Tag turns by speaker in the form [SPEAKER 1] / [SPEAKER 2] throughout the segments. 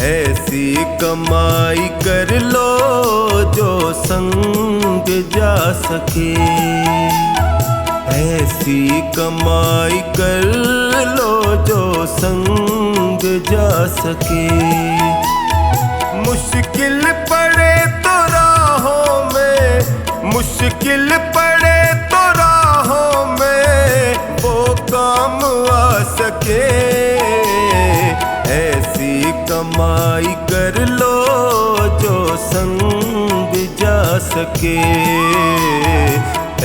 [SPEAKER 1] ऐसी कमाई कर लो जो संग जा सके। ऐसी कमाई कर लो जो संग जा सके। मुश्किल पड़े तो राहों में, मुश्किल पड़े तो राहों में वो काम आ सके। ऐसी कमाई कर लो जो संग जा सके।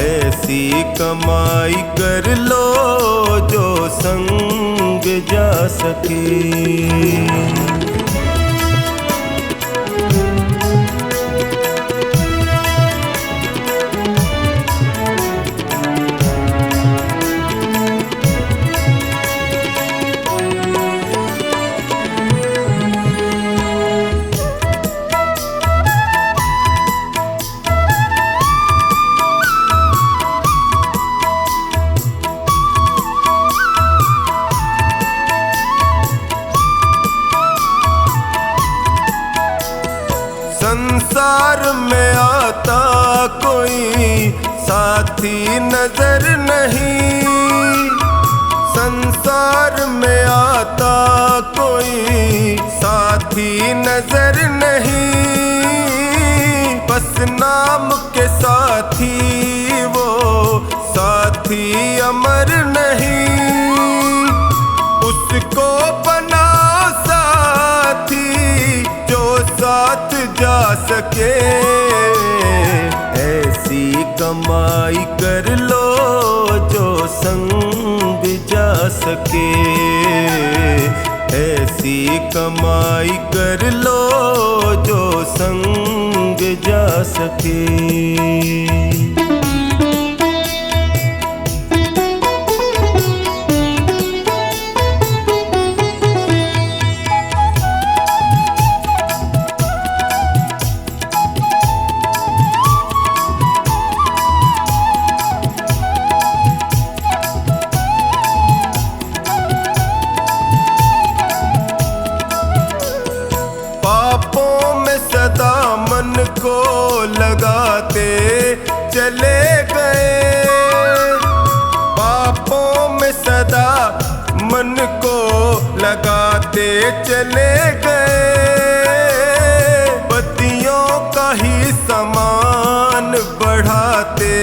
[SPEAKER 1] ऐसी कमाई कर लो जो संग जा सके। संसार में आता कोई साथी नजर नहीं। संसार में आता कोई साथी नजर नहीं। बस नाम के साथी वो साथी अमर नहीं। उसको बना साथी जो साथ जा सके। ऐसी कमाई कर लो जो संग जा सके। ऐसी कमाई कर लो जो संग जा सके। पापों में सदा मन को लगाते चले गए। पापों में सदा मन को लगाते चले गए। बत्तियों का ही समान बढ़ाते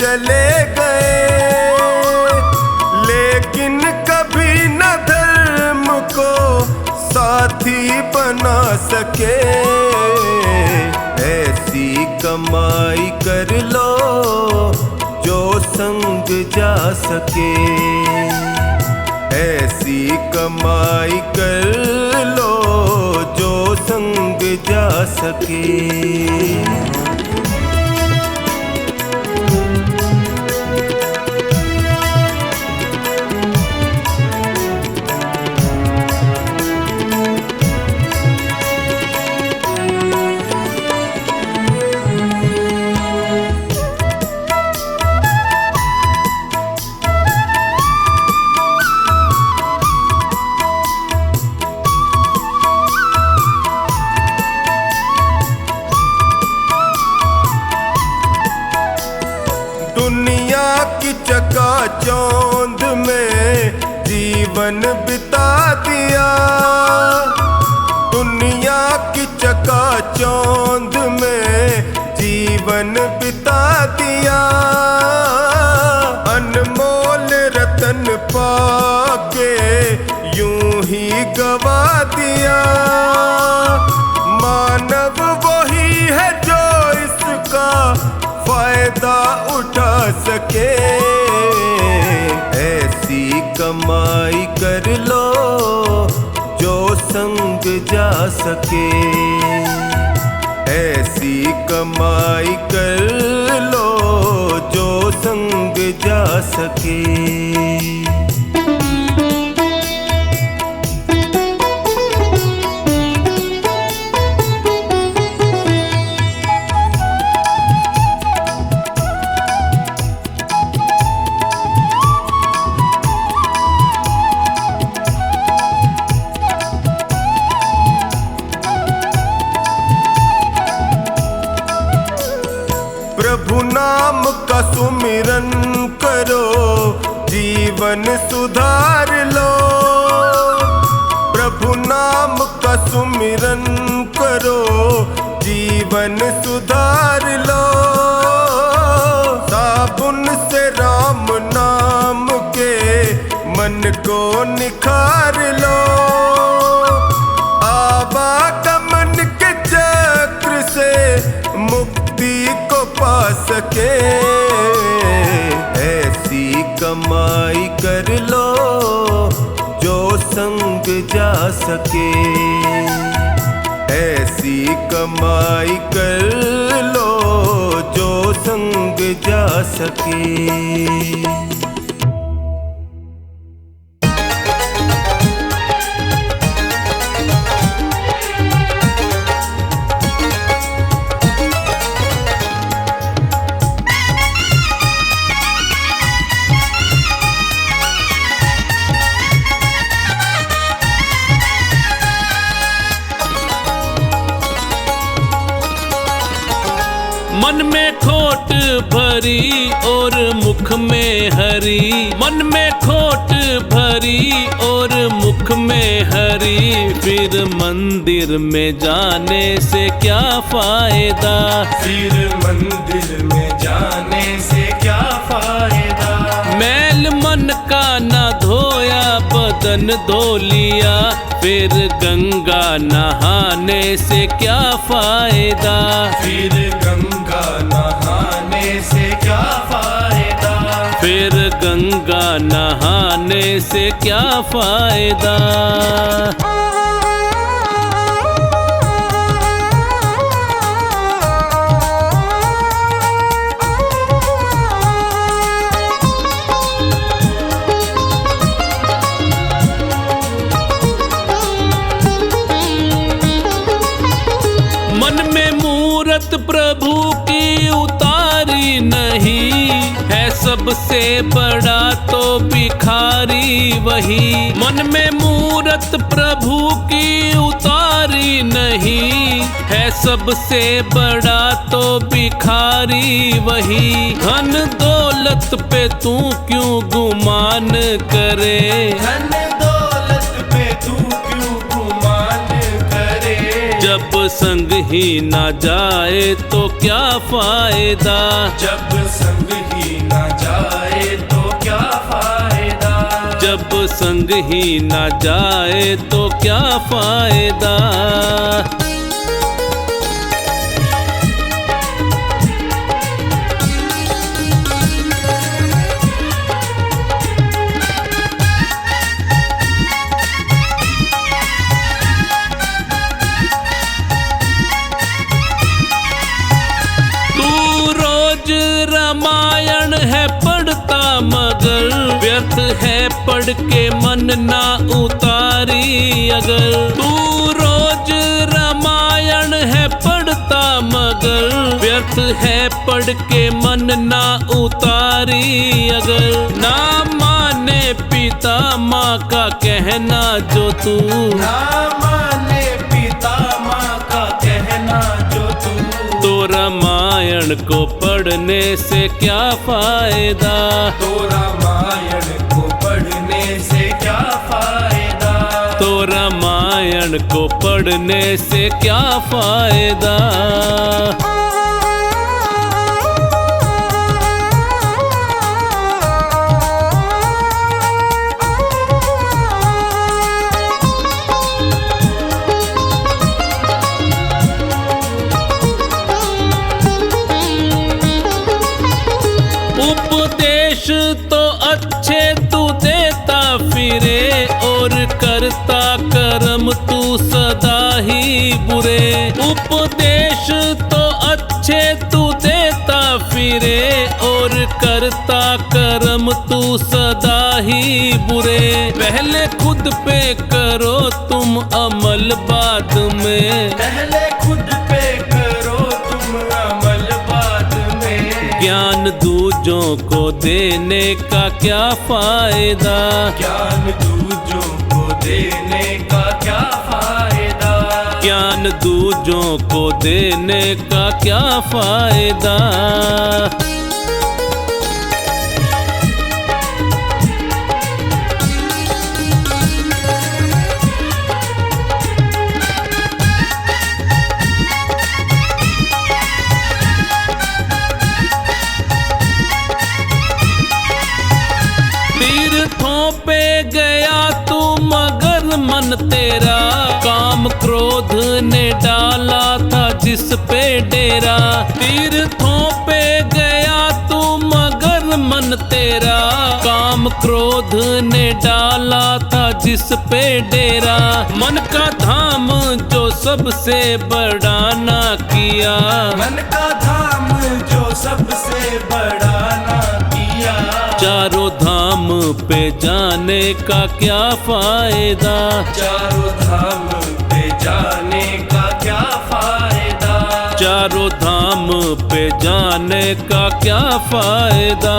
[SPEAKER 1] चले गए। लेकिन कभी न धर्म को साथी बना सके। ऐसी कमाई कर लो जो संग जा सके। ऐसी कमाई कर लो जो संग जा सके। दुनिया की चकाचौंध में जीवन बिता दिया। दुनिया की चकाचौंध में जीवन बिता दिया। अनमोल रतन पाके यूं ही गवा दिया। मानव वही है जो इसका फायदा उठा सके। ऐसी कमाई कर लो जो संग जा सके। ऐसी कमाई कर लो जो संग जा सके। जीवन सुधार लो, प्रभु नाम का सुमिरन करो, जीवन सुधार लो। साबुन से राम नाम के मन को निखार लो, आवागमन के चक्र से मुक्ति को पा सके। ऐसी कमाई कर लो जो संग जा सके, ऐसी कमाई कर लो जो संग जा सके।
[SPEAKER 2] मन में खोट भरी और मुख में हरी, मन में खोट भरी और मुख में हरी, फिर मंदिर में जाने से क्या फायदा,
[SPEAKER 1] फिर मंदिर में जाने से क्या फायदा।
[SPEAKER 2] मैल मन का न धोया बदन धो लिया, फिर गंगा नहाने से क्या फायदा,
[SPEAKER 1] फिर गंगा नहाने से क्या फायदा,
[SPEAKER 2] फिर गंगा नहाने से क्या फायदा। मन में मूरत प्रभु की उतारी नहीं, है सबसे बड़ा तो भिखारी वही। मन में मूरत प्रभु की उतारी नहीं, है सबसे बड़ा तो भिखारी वही। धन दौलत पे तू क्यों गुमान करे,
[SPEAKER 1] धन दौलत पे तू क्यों गुमान करे।
[SPEAKER 2] जब संग ही ना जाए तो क्या फायदा,
[SPEAKER 1] जब संग ही ना जाए तो क्या फायदा,
[SPEAKER 2] जब संग ही ना जाए तो क्या फायदा। रामायण है पढ़ता मगर व्यर्थ है पढ़ के मन ना उतारी अगर। तू रोज रामायण है पढ़ता मगर व्यर्थ है पढ़ के मन ना उतारी अगर। ना माने पिता माँ का कहना जो तू,
[SPEAKER 1] ना माने पिता माँ का कहना जो तू,
[SPEAKER 2] तो रामायण को पढ़ने से क्या फायदा,
[SPEAKER 1] तो रामायण को पढ़ने से क्या फायदा,
[SPEAKER 2] तो रामायण को पढ़ने से क्या फायदा। उपदेश तो अच्छे तू देता फिरे और करता कर्म तू सदा ही बुरे। उपदेश तो अच्छे तू देता फिरे और करता कर्म तू सदा ही बुरे। पहले खुद पे करो तुम अमल बाद में,
[SPEAKER 1] पहले खुद पे करो तुम अमल बाद में।
[SPEAKER 2] ज्ञान दूजों को देने का क्या फायदा,
[SPEAKER 1] ज्ञान दूजों को देने का क्या फायदा,
[SPEAKER 2] ज्ञान दूजों को देने का क्या फायदा। मन तेरा, काम क्रोध ने डाला था जिस पे डेरा। तीर्थों पे गया तू मगर मन तेरा, काम क्रोध ने डाला था जिस पे डेरा। मन का धाम जो सबसे बड़ा ना किया,
[SPEAKER 1] मन का धाम जो सबसे बड़ा ना किया।
[SPEAKER 2] चारों धाम पे जाने का क्या फायदा,
[SPEAKER 1] चारों धाम पे जाने का क्या फायदा।
[SPEAKER 2] चारों धाम पे जाने का क्या फायदा।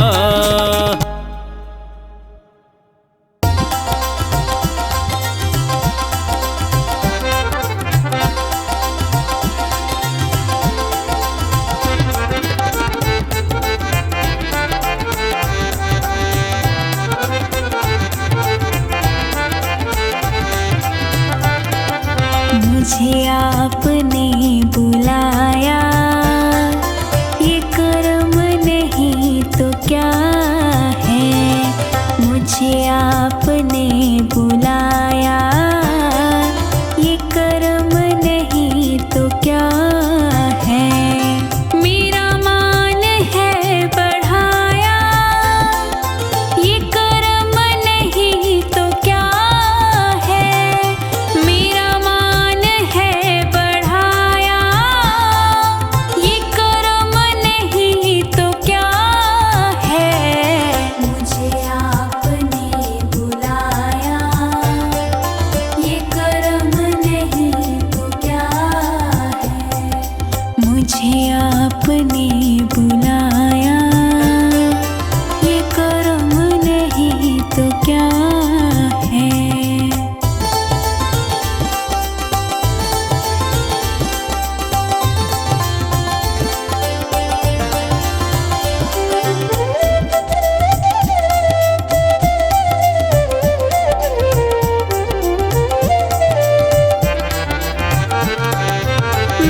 [SPEAKER 3] मुझे आपने बुलाया, ये कर्म नहीं तो क्या है। मुझे आपने बुलाया, ये कर्म नहीं तो क्या है। मेरा मान है बढ़ाया, ये कर्म नहीं तो क्या है। मेरा मान है बढ़ाया, ये कर्म नहीं तो क्या है। मुझे आपने बुलाया, ये कर्म नहीं तो क्या है। मुझे आपने बुलाया, ये कर्म नहीं तो क्या है।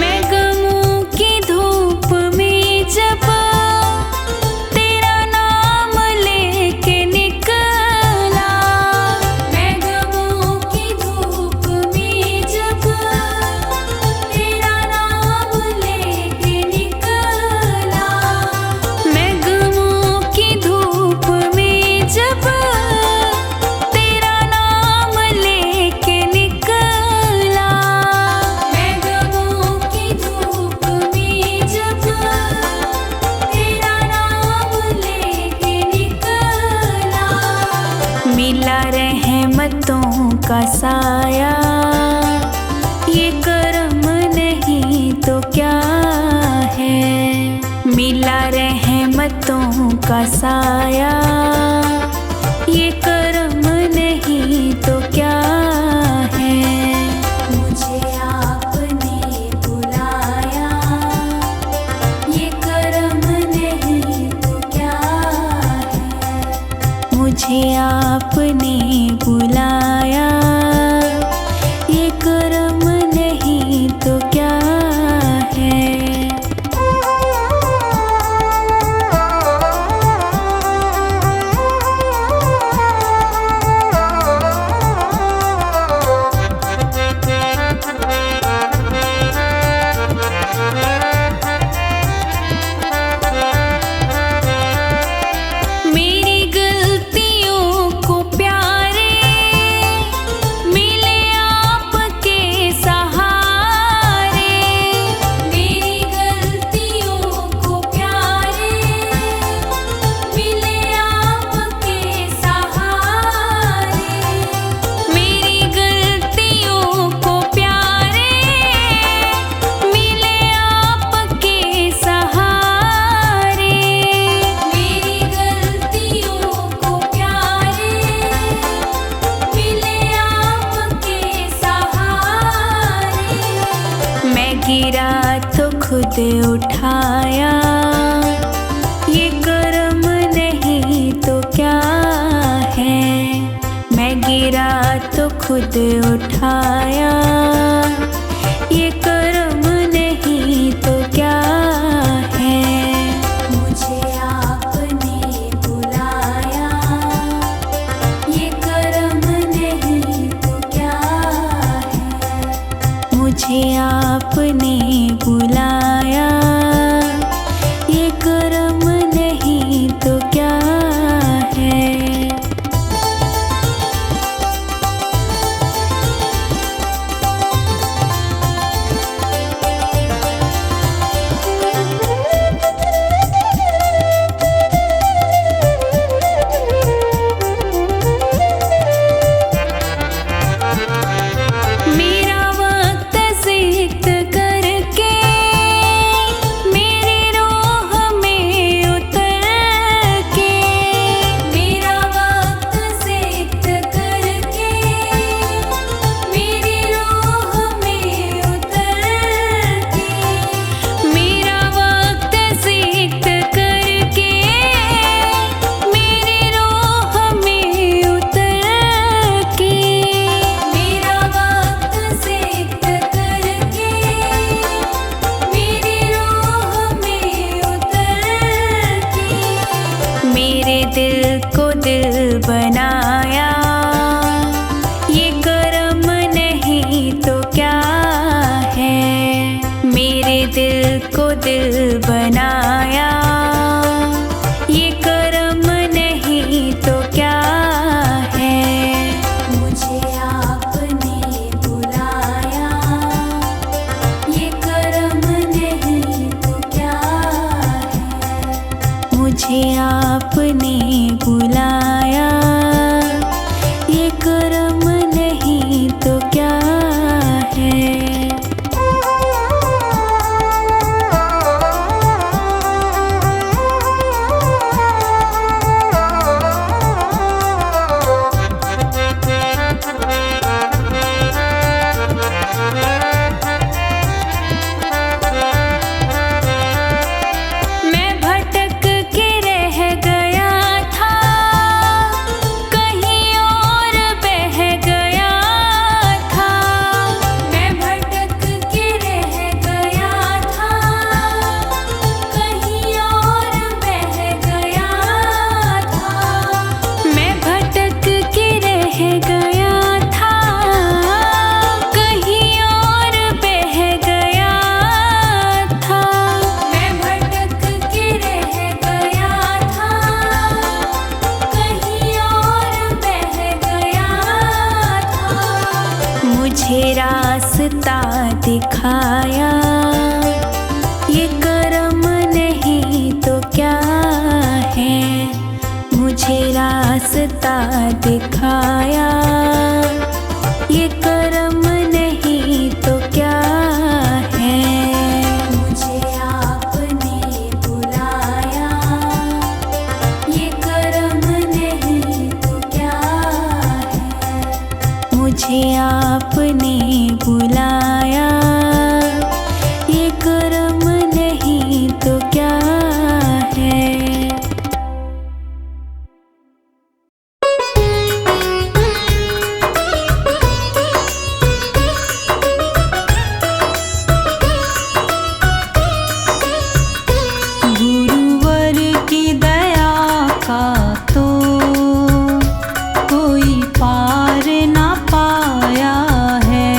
[SPEAKER 3] मैं गमों की धूप में जब तेरा नाम लेके निकला, मैं गमों की धूप में जब तेरा नाम लेके निकला। मैं गमों की धूप में जब तेरा नाम लेके निकला। मैं गमों की धूप में जब तेरा नाम लेके निकला। मिला रहमतों का साया, ये कर्म नहीं तो क्या है। मिला रहमतों का साया, ये कर्म नहीं तो क्या है। मुझे आपने बुलाया, ये कर्म नहीं तो क्या है। मुझे आपने बुलाया, ये कर्म नहीं तो क्या है। मेरी गलतियों को प्यारे मिले आपके सहारे। मेरी गलतियों को प्यारे मिले आपके सहारे। मेरी गलतियों को प्यारे मिले आपके सहारे। मेरी गलतियों को प्यारे मिले आपके सहारे। मैं गिरा तो खुद उठाया, ये कर्म नहीं तो क्या है। मैं गिरा तो खुद उठाया, ये कर्म नहीं तो क्या है। मुझे आपने बुलाया, ये कर्म नहीं तो क्या मुझे आपने बुलाया, ये कर्म नहीं तो क्या है। मेरा वक्त सिक्त करके मेरी रूह में उतर के, मेरा वक्त सिक्त करके मेरी रूह में उतर के, मेरा वक्त सिक्त करके मेरी रूह में उतर के, मेरा वक्त सिक्त करके मेरी रूह में उतर के, मेरे दिल को दिल बनाया, ये कर्म नहीं तो क्या है। मेरे दिल को दिल बनाया, ये कर्म नहीं तो क्या है। मुझे आपने बुलाया, ये कर्म नहीं तो क्या है। मुझे आपने बुलाया, ये कर्म नहीं तो क्या है। मैं भटक के रह गया था, कहीं और बह गया था। मैं भटक के रह गया था, कहीं और बह गया था। मैं भटक के रह गया था, कहीं और बह गया था। मैं भटक के रह गया था, कहीं और बह गया था। मुझे रास्ता दिखाया, ये कर्म नहीं तो क्या है। मुझे रास्ता दिखाया, ये कर्म नहीं तो क्या है। मुझे आपने बुलाया, ये कर्म नहीं तो क्या है। मुझे आपने बुलाया, ये कर्म नहीं तो क्या है। गुरुवर की दया का तो कोई पार ना पाया है।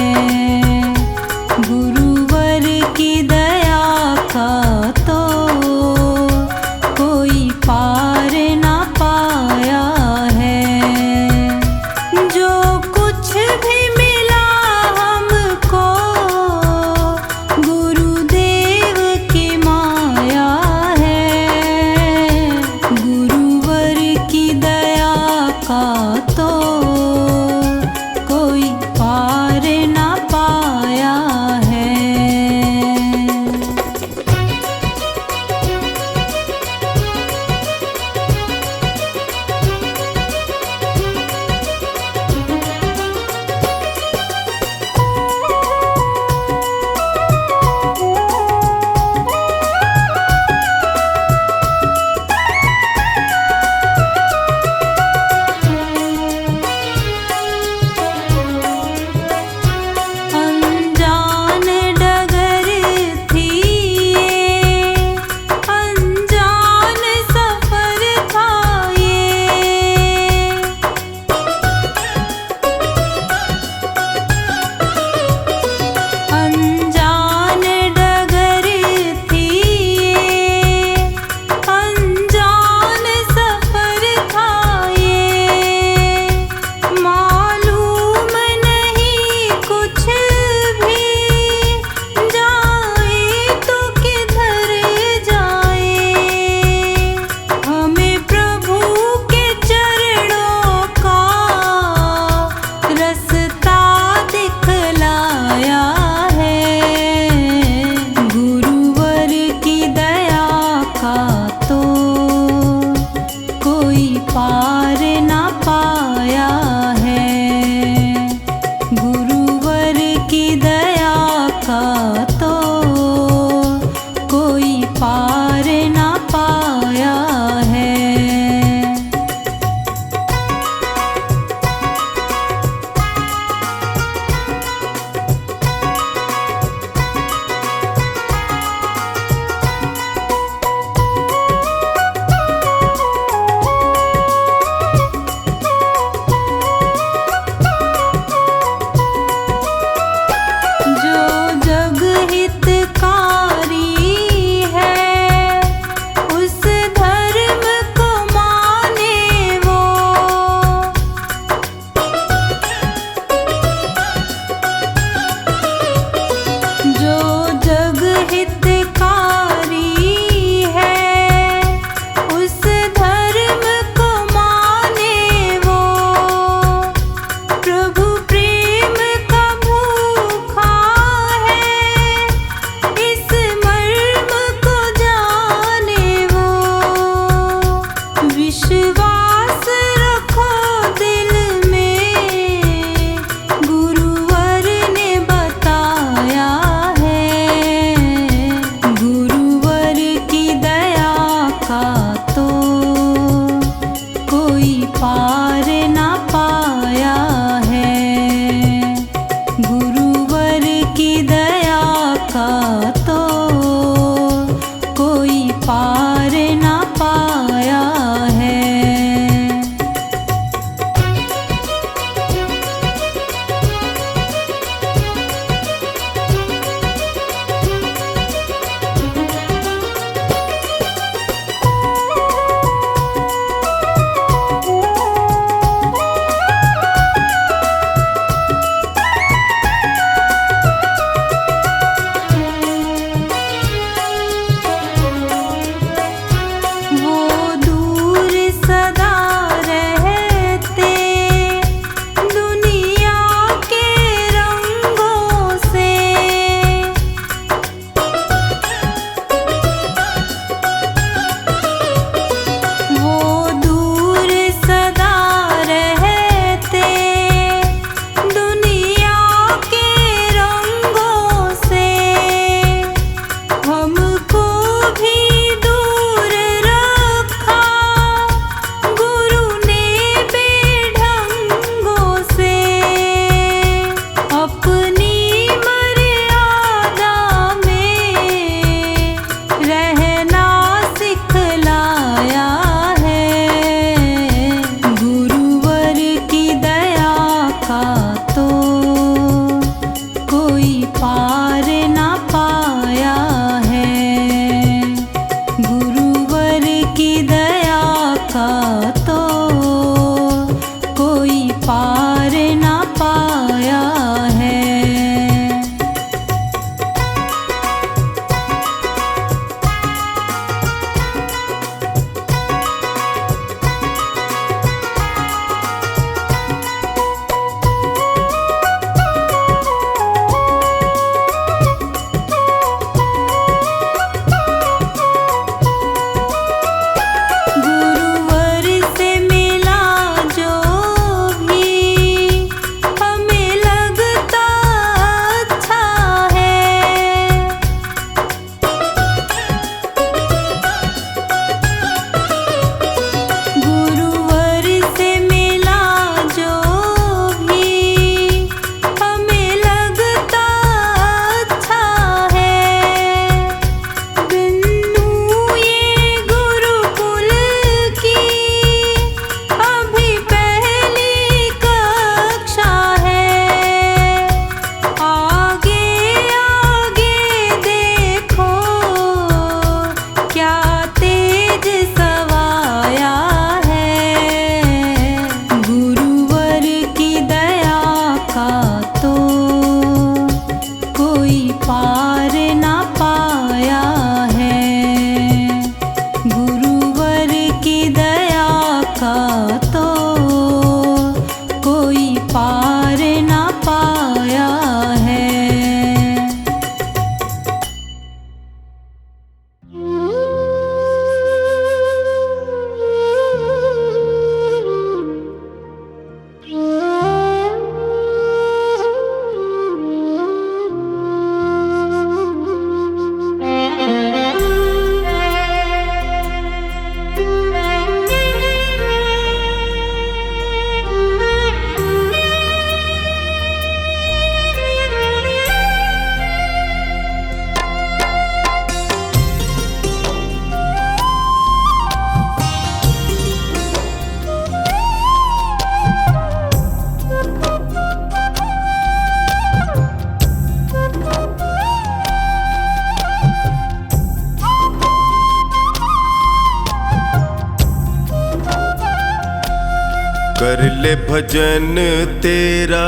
[SPEAKER 4] कर ले भजन तेरा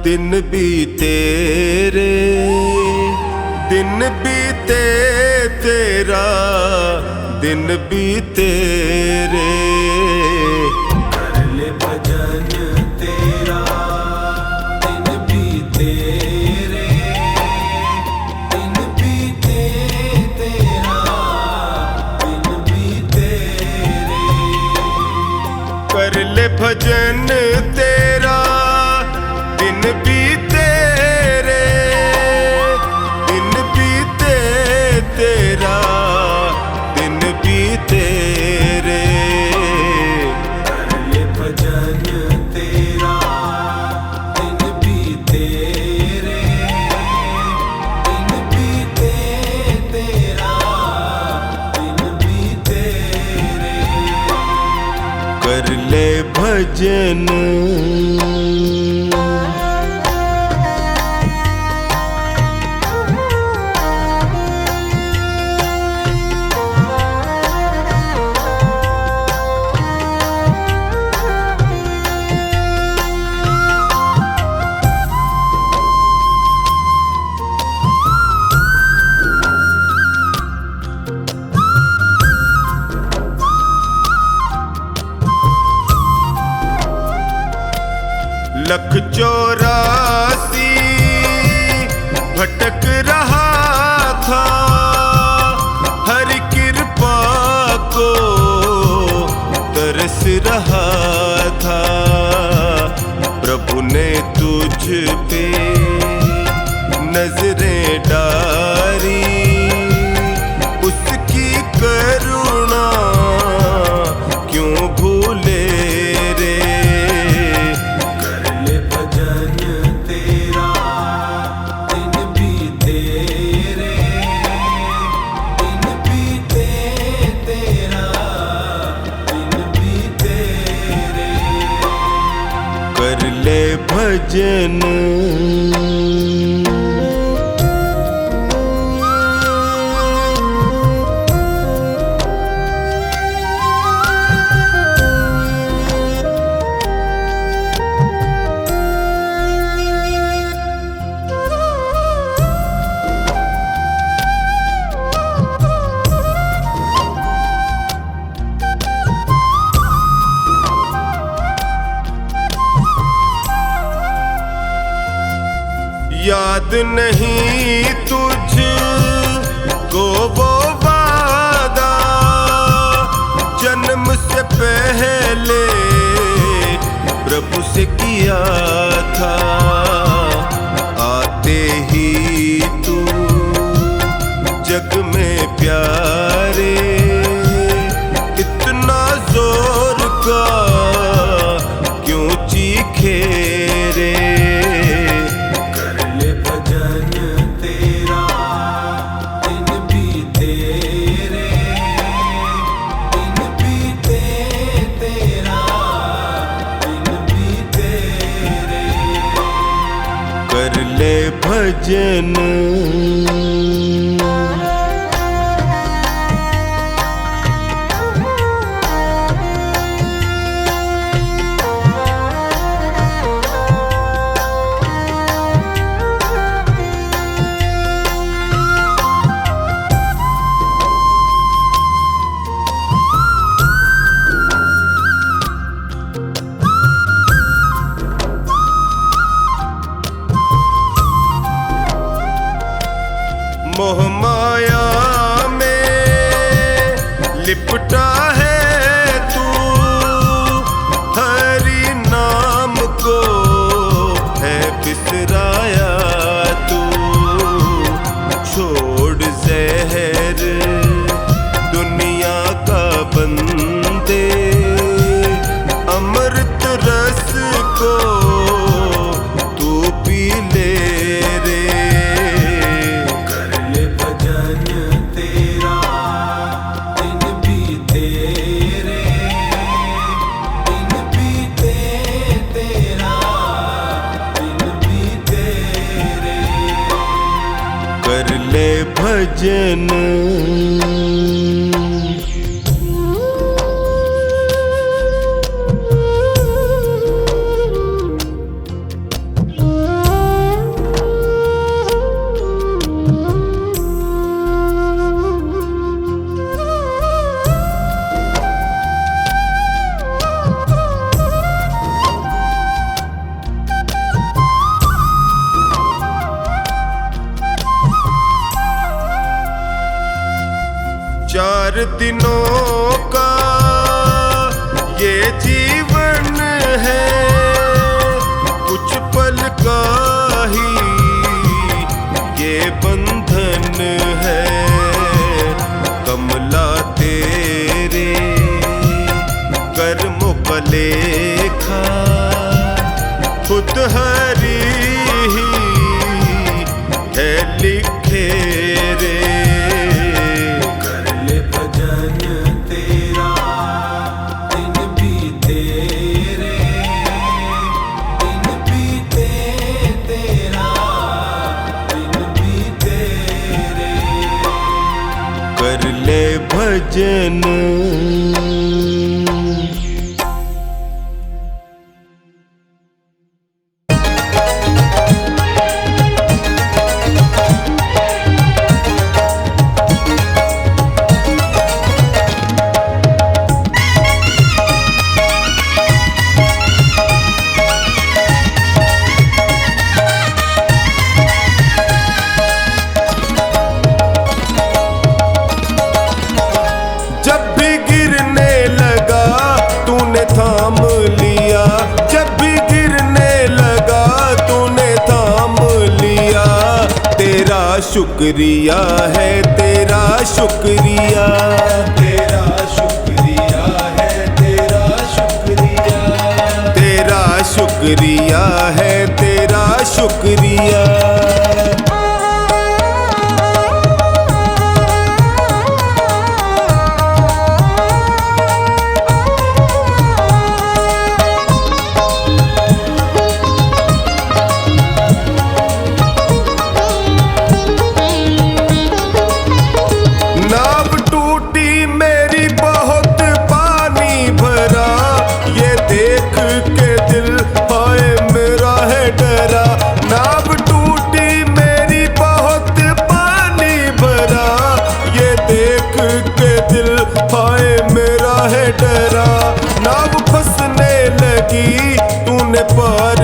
[SPEAKER 4] दिन बीते रे, दिन बीते तेरा दिन बीते रे। कर ले भजन तेरा दिन बीते रे, दिन बीते तेरा दिन बीते रे। कर ले भजन तेरा दिन बीते रे, दिन बीते तेरा दिन बीते रे। कर ले भजन तेरा दिन बीते रे, दिन बीते तेरा दिन बीते रे। कर ले भजन लख 84 भटक रहा था, हर कृपा को तरस रहा था। प्रभु ने तुझ पे नजरें डाली, उसकी करुणा क्यों भूले रे। कर ले भजन याद नहीं तुझ को वो वादा, जन्म से पहले प्रभु से किया था। आते ही तू जग में प्यारे, इतना जोर का क्यों चीखे रे। कर ले भजन मोह माया में लिपटा है तू, हरि नाम को है बिसराया तू। छोड़ जहर दुनिया का बंदे, अमृत रस को तू पी ले रे। कर ले भजन दिनों का ये जीवन है, कुछ पल का ही ये बंधन है। कमला तेरे कर्मों का लेखा खुद हरी ही है लिखे रे।
[SPEAKER 1] कर ले भजन तेरा दिन बीते रे, दिन बीते तेरा दिन बीते रे।
[SPEAKER 4] कर ले भजन। जब भी गिरने लगा तूने थाम लिया, जब भी गिरने लगा तूने थाम लिया। तेरा शुक्रिया है, तेरा शुक्रिया,
[SPEAKER 1] तेरा शुक्रिया है, तेरा शुक्रिया,
[SPEAKER 4] तेरा शुक्रिया है, तेरा शुक्रिया। नाव टूटी मेरी बहुत पानी भरा, ये देख के दिल हाय मेरा है डरा। नाव टूटी मेरी बहुत पानी भरा, ये देख के दिल हाय मेरा है डरा। नाव फंसने लगी तूने पार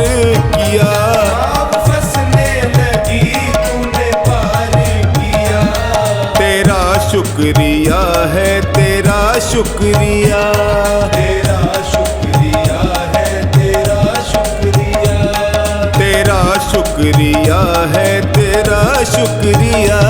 [SPEAKER 4] किया,
[SPEAKER 1] नाव फंसने लगी तूने पार किया।
[SPEAKER 4] तेरा शुक्रिया है, तेरा शुक्रिया,
[SPEAKER 1] तेरा शुक्रिया है, तेरा शुक्रिया,
[SPEAKER 4] तेरा शुक्रिया है, तेरा शुक्रिया।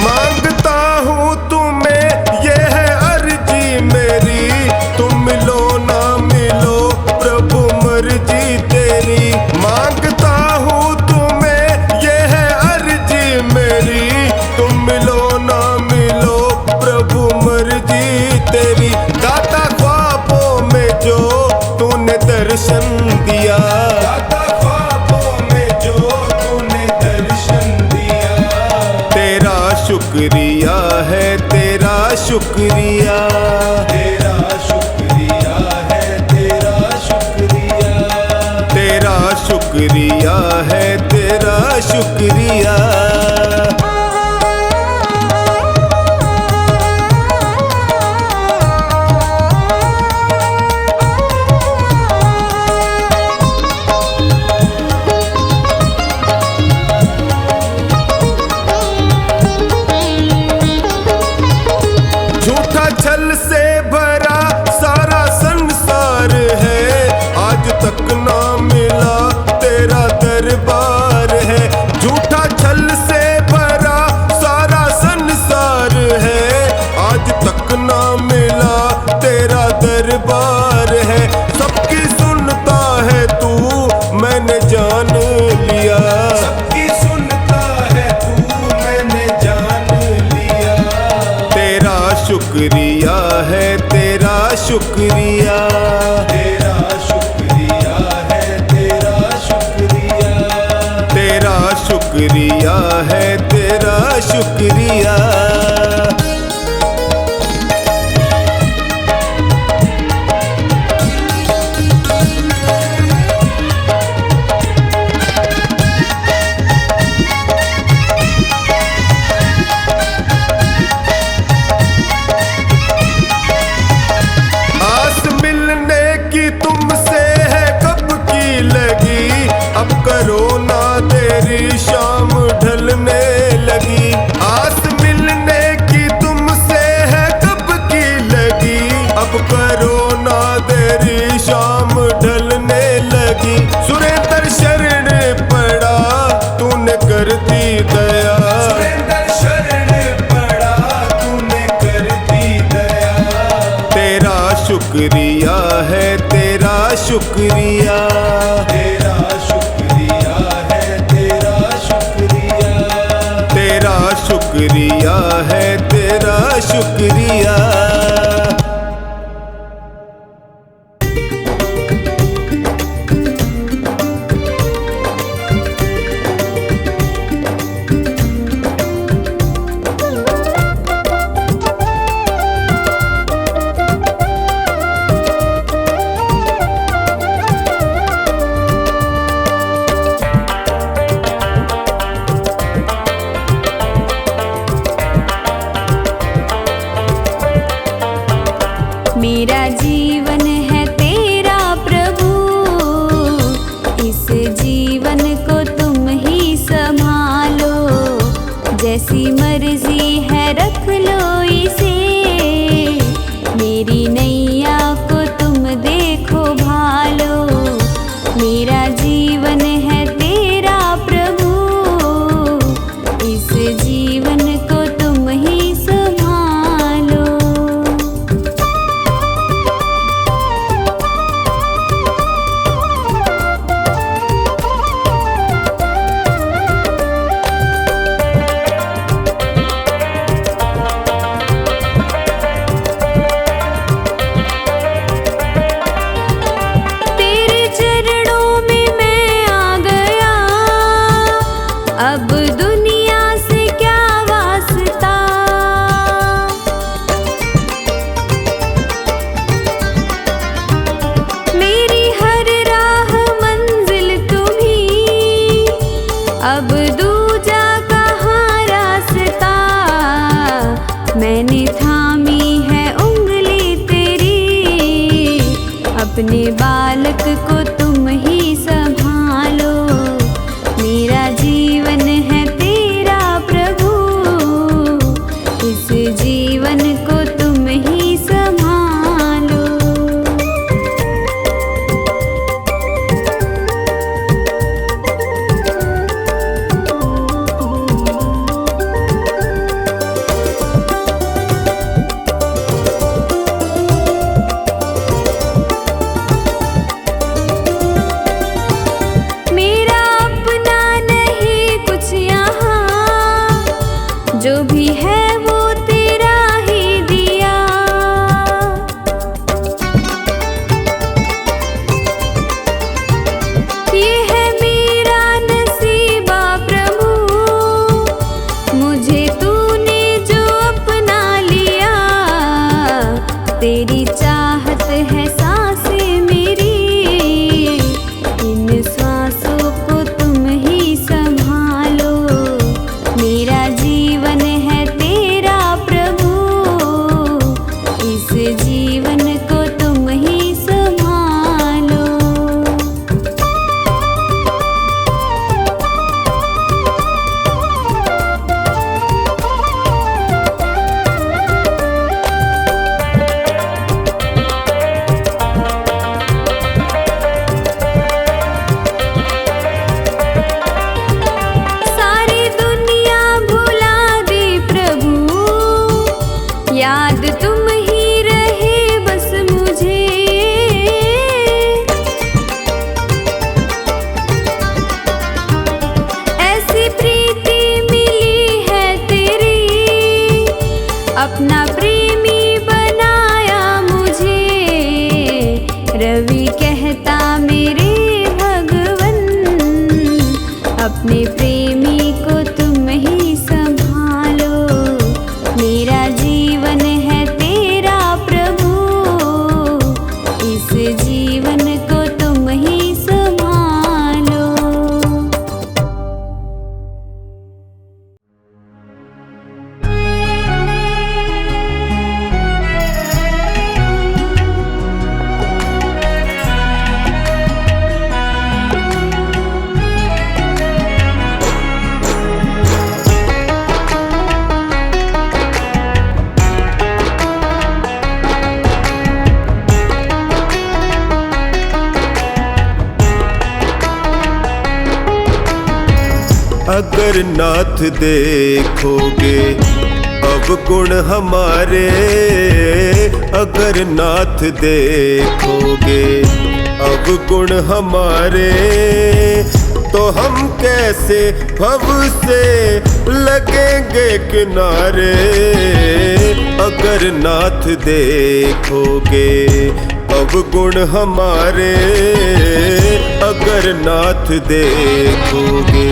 [SPEAKER 4] मांगता हूँ तुम्हें ये है अर्जी मेरी, तुम मिलो ना मिलो प्रभु मर्जी तेरी। मांगता हूँ तुम्हें ये है अर्जी मेरी, तुम मिलो ना मिलो प्रभु मर्जी तेरी। दाता ख्वाबों में जो तूने दर्शन दिया,
[SPEAKER 1] दाता ख्वाबों में जो तूने दर्शन दिया।
[SPEAKER 4] तेरा शुक्रिया है, तेरा शुक्रिया,
[SPEAKER 1] तेरा शुक्रिया है, तेरा शुक्रिया,
[SPEAKER 4] तेरा शुक्रिया है, तेरा शुक्रिया। झूठा छल से भरा सारा संसार है, आज तक ना मिला तेरा दरबार है। झूठा छल से भरा सारा संसार है, आज तक ना मिला तेरा दरबार है। सबकी सुनता है तू मैंने जान लिया,
[SPEAKER 1] सबकी सुनता है तू मैंने जान लिया।
[SPEAKER 4] तेरा शुक्रिया है, तेरा शुक्रिया,
[SPEAKER 1] तेरा शुक्रिया है, तेरा शुक्रिया,
[SPEAKER 4] तेरा शुक्रिया है, तेरा शुक्रिया। शुक्रिया,
[SPEAKER 1] तेरा शुक्रिया है, तेरा शुक्रिया,
[SPEAKER 4] तेरा शुक्रिया है, तेरा शुक्रिया।
[SPEAKER 3] मेरा जीवन है तेरा प्रभु, इस जीवन को तुम ही संभालो, जैसी मर्जी है रख लो इसे, मेरी नैया को तुम देखो भालो। मेरा जीवन है तेरा प्रभु, इस जीवन को तुम ही संभालो। तेरे चरणों में मैं आ गया, अब दुनिया से क्या वास्ता। मेरी हर राह मंजिल तुम्ही, अब दूजा कहाँ रास्ता। मैंने थामी है उंगली तेरी, अपने बालक को तुम ही संभालो। मेरा जीवन है तेरा प्रभु, इस जीवन को तुम ही संभालो। मेरा अपना नहीं कुछ यहाँ, जो भी है वो तेरा ही दिया। ये है मेरा नसीबा प्रभु, मुझे तूने जो अपना लिया। तेरी चाहत है सांसें मेरी, इन सांसों को तुम ही संभालो। मेरा जीवन है तेरा प्रभु, इस जीवन को तुम ही संभालो। सारी दुनिया भुला दी प्रभु, याद तुम ही रहे बस मुझे। ऐसी प्रीति मिली है तेरी, अपना प्रेमी बनाया मुझे। रवि कहता मेरे भगवन, अपने प्रेमी को तुम ही संभालो। मेरा जीवन है तेरा प्रभु, इस जीवन को तुम ही संभालो।
[SPEAKER 4] अगर नाथ देखोगे अवगुण हमारे, अगर नाथ देखोगे अब गुण हमारे, तो हम कैसे भव से लगेंगे किनारे। अगर नाथ देखोगे अवगुण हमारे, अगर नाथ देखोगे।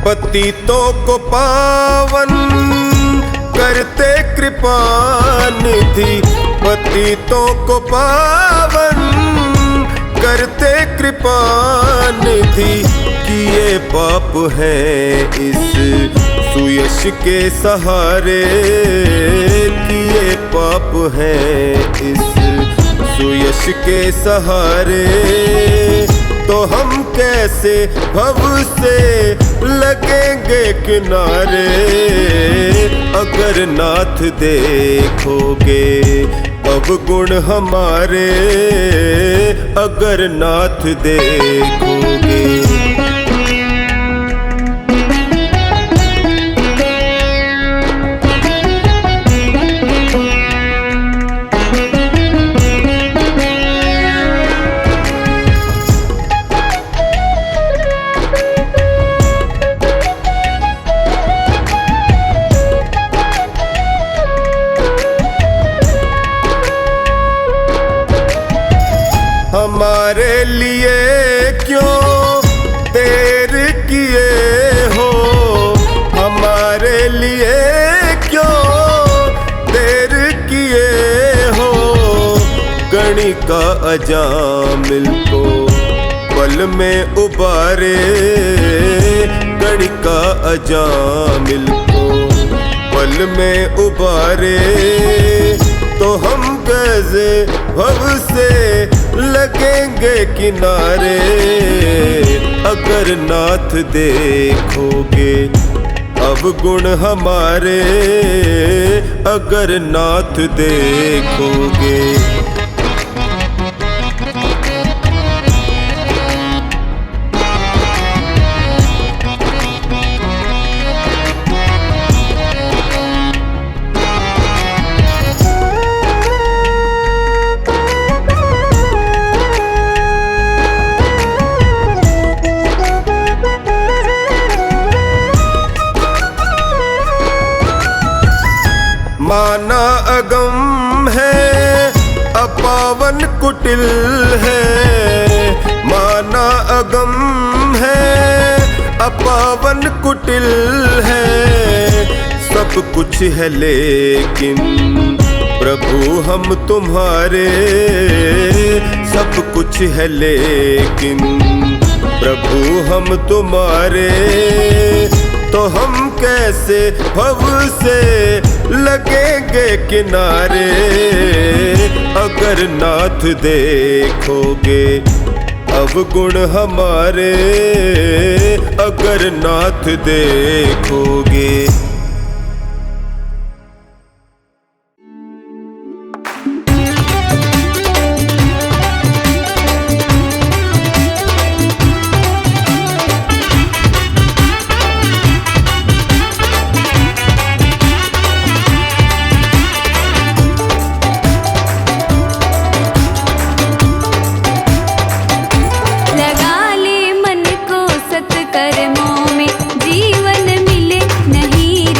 [SPEAKER 4] पतितों को पावन करते कृपा निधि, पतितों को पावन करते कृपा निधि। किए पाप हैं इस सुयश के सहारे, किए पाप हैं इस सुयश के सहारे। तो हम कैसे भव से लगेंगे किनारे। अगर नाथ देखोगे अवगुण हमारे, अगर नाथ देखोगे। हमारे लिए क्यों देर किए हो, हमारे लिए क्यों देर किए हो। गणिका अजामिल को पल में उबारे, गणिका अजामिल को पल में उबारे। तो हम कैसे भव से लगेंगे किनारे। अगर नाथ देखोगे अवगुण हमारे, अगर नाथ देखोगे। माना अगम है अपावन कुटिल है, माना अगम है अपावन कुटिल है। सब कुछ है लेकिन प्रभु हम तुम्हारे, सब कुछ है लेकिन प्रभु हम तुम्हारे। तो हम कैसे भव से लगेंगे किनारे। अगर नाथ देखोगे अवगुण हमारे, अगर नाथ देखोगे।
[SPEAKER 3] लगा ले मन को सत्कर्मों में, जीवन मिले नहीं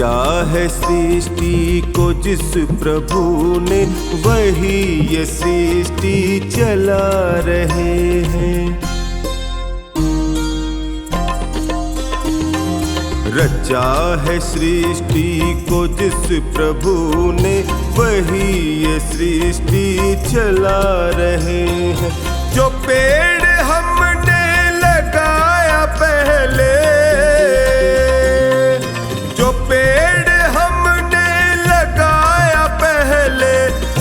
[SPEAKER 4] रचा है सृष्टि को जिस प्रभु ने, वही ये सृष्टि चला रहे हैं। रचा है सृष्टि को जिस प्रभु ने, वही ये सृष्टि चला रहे हैं। जो पेड़ हमने लगाया पहले, जो पेड़ हमने लगाया पहले,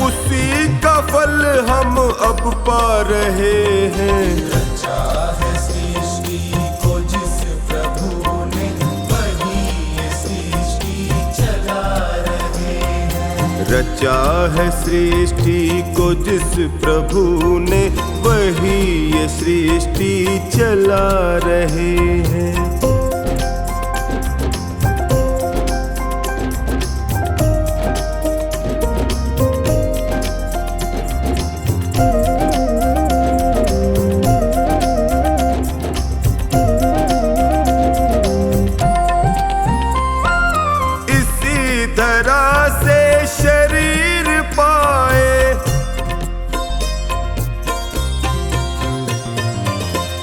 [SPEAKER 4] उसी का फल हम अब पा रहे हैं।
[SPEAKER 1] रचा है सृष्टि को जिस प्रभु ने, वही ये सृष्टि चला रहे हैं।
[SPEAKER 4] रचा है सृष्टि को जिस प्रभु ने, वही ये सृष्टि चला रहे हैं। इसी तरह से शरीर पाए,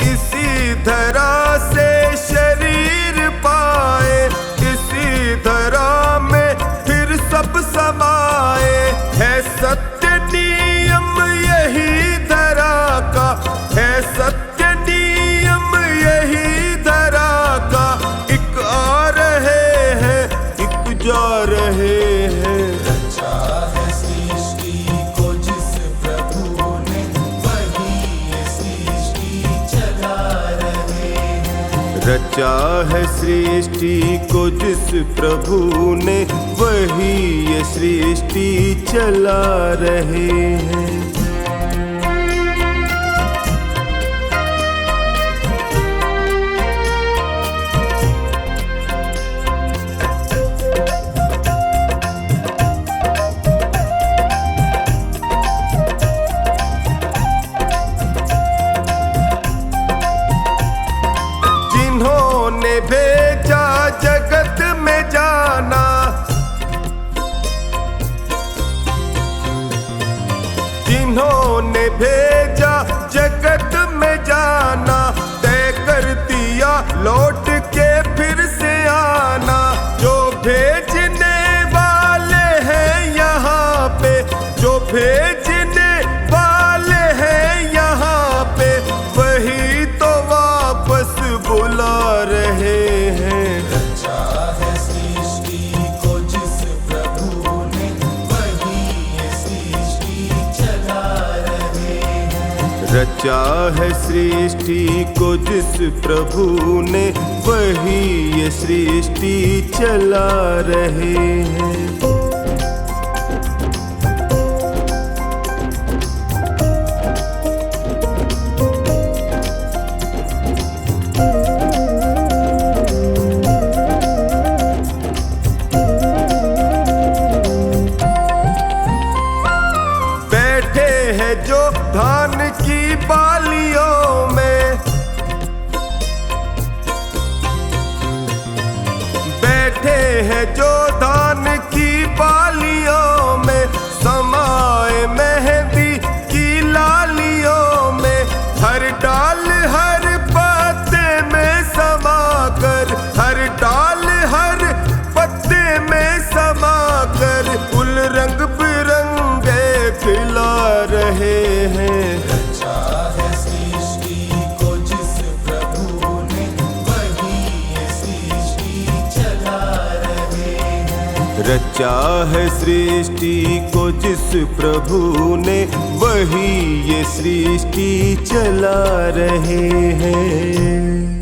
[SPEAKER 4] इसी तरह से शरीर पाए, इसी तरह में फिर सब समाए। है सत्य नियम यही धरा का, है सत्य नियम यही धरा का। एक आ रहे हैं, एक जा रहे हैं।
[SPEAKER 1] रचा है सृष्टि को जिस प्रभु ने, वही ये सृष्टि चला रहे हैं।
[SPEAKER 4] रचा है सृष्टि को जिस प्रभु ने, वही ये सृष्टि चला रहे हैं। जिन्होंने भेजा जगत में जाना, जिन्होंने भेजा जगत में जाना, तय कर दिया लौट के फिर से आना। जो भेजने वाले हैं यहाँ पे, जो भेजने वाले हैं यहाँ पे, वही तो वापस बुला रहे हैं।
[SPEAKER 1] रचा है सृष्टि को जिस प्रभु ने, वही ये सृष्टि चला रहे हैं।
[SPEAKER 4] रचा है सृष्टि को जिस प्रभु ने, वही ये सृष्टि चला रहे हैं। बैठे हैं जो धान की बालियों में, बैठे हैं जो धान की बालियों में, समाए मेहंदी की लालियों में। हर डाल हर पत्ते में समा कर, हर डाल हर पत्ते में समा कर, फूल रंग बिरंगे खिला रहे हैं।
[SPEAKER 1] रचा है सृष्टि को जिस प्रभु ने, वही ये सृष्टि चला रहे हैं।
[SPEAKER 4] रचा है सृष्टि को जिस प्रभु ने, वही ये सृष्टि चला रहे हैं।